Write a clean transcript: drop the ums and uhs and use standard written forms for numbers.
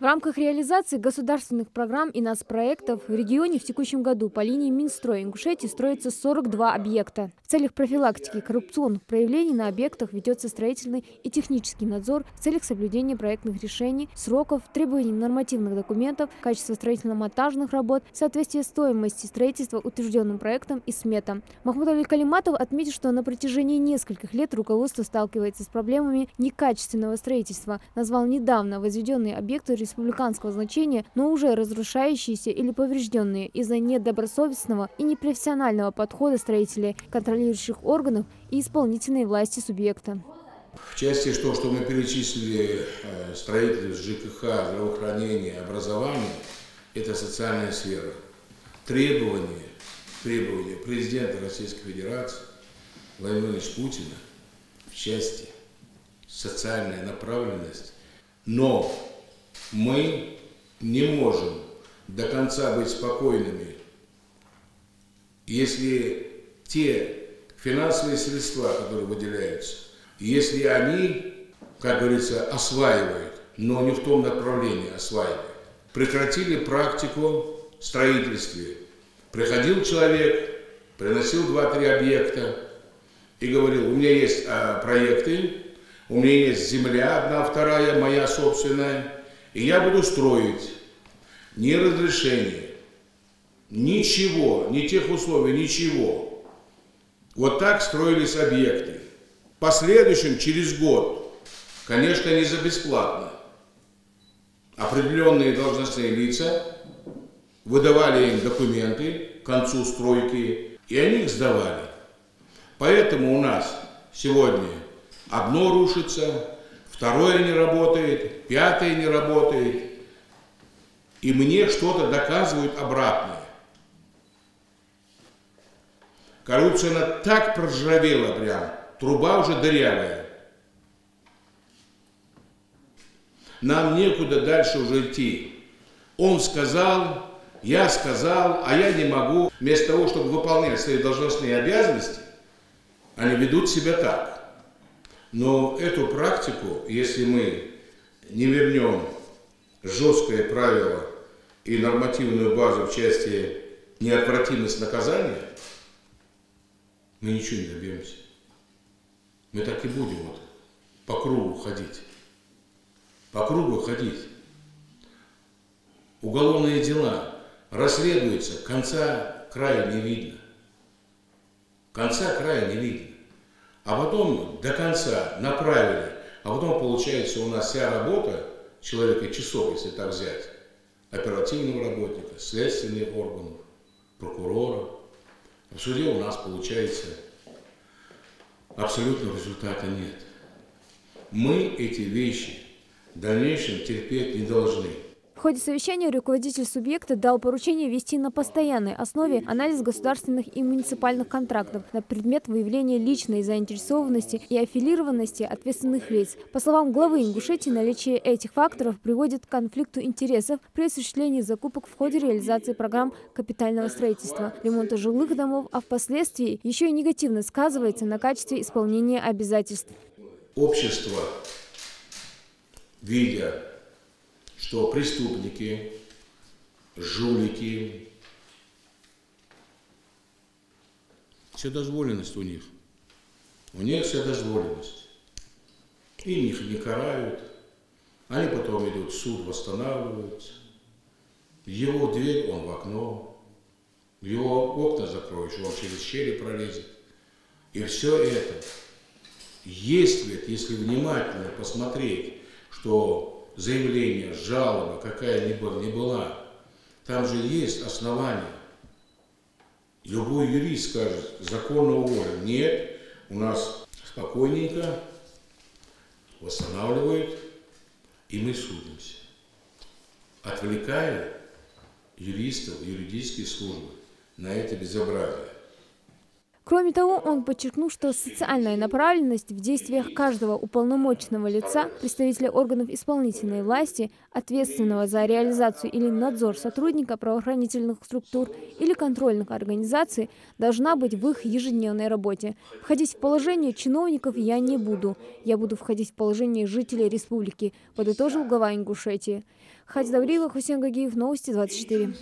В рамках реализации государственных программ и нацпроектов в регионе в текущем году по линии Минстрой Ингушетии строится 42 объекта. В целях профилактики коррупционных проявлений на объектах ведется строительный и технический надзор в целях соблюдения проектных решений, сроков, требований нормативных документов, качества строительно-монтажных работ, соответствия стоимости строительства утвержденным проектам и сметам. Махмуд Аликалиматов отметил, что на протяжении нескольких лет руководство сталкивается с проблемами некачественного строительства. Назвал недавно возведенные объекты республиканского значения, но уже разрушающиеся или поврежденные из-за недобросовестного и непрофессионального подхода строителей, контролирующих органов и исполнительной власти субъекта. В части того, что мы перечислили, строительство, ЖКХ, здравоохранение, образование, это социальная сфера. Требования президента Российской Федерации Владимира Владимировича Путина в части социальная направленность, но мы не можем до конца быть спокойными, если те финансовые средства, которые выделяются, если они, как говорится, осваивают, но не в том направлении осваивают. Прекратили практику в строительстве. Приходил человек, приносил 2-3 объекта и говорил: у меня есть проекты, у меня есть земля, 1/2 моя собственная, и я буду строить. Ни разрешения, ничего, ни тех условий, ничего. Вот так строились объекты. В последующем, через год, конечно, не за бесплатно, определенные должностные лица выдавали им документы к концу стройки, и они их сдавали. Поэтому у нас сегодня одно рушится, второе не работает, 5-е не работает, и мне что-то доказывают обратное. Коррупция, она так проржавела прям, труба уже дырявая. Нам некуда дальше уже идти. Он сказал, я сказал, а я не могу. Вместо того, чтобы выполнять свои должностные обязанности, они ведут себя так. Но эту практику, если мы не вернем жесткое правило и нормативную базу в части неотвратимость наказания, мы ничего не добьемся. Мы так и будем вот по кругу ходить. По кругу ходить. Уголовные дела расследуются, конца края не видно. Конца края не видно. А потом до конца направили, а потом получается у нас вся работа человека часов, если так взять, оперативного работника, следственных органов, прокурора. В суде у нас получается абсолютного результата нет. Мы эти вещи в дальнейшем терпеть не должны. В ходе совещания руководитель субъекта дал поручение вести на постоянной основе анализ государственных и муниципальных контрактов на предмет выявления личной заинтересованности и аффилированности ответственных лиц. По словам главы Ингушетии, наличие этих факторов приводит к конфликту интересов при осуществлении закупок в ходе реализации программ капитального строительства, ремонта жилых домов, а впоследствии еще и негативно сказывается на качестве исполнения обязательств. Общество, видя, что преступники, жулики, вседозволенность у них вседозволенность. И их не карают, они потом идут в суд, восстанавливаются. Его дверь, он в окно, его окна закроешь, он через щели пролезет. И все это, если внимательно посмотреть, что заявление, жалоба, какая ни была, там же есть основания. Любой юрист скажет, законно уволен. Нет, у нас спокойненько восстанавливают, и мы судимся, отвлекая юристов, юридические службы на это безобразие. Кроме того, он подчеркнул, что социальная направленность в действиях каждого уполномоченного лица, представителя органов исполнительной власти, ответственного за реализацию или надзор сотрудника правоохранительных структур или контрольных организаций, должна быть в их ежедневной работе. Входить в положение чиновников я не буду. Я буду входить в положение жителей республики, подытожил глава Ингушетии. Хадис Даврилова, Хусейн Гагиев, Новости 24.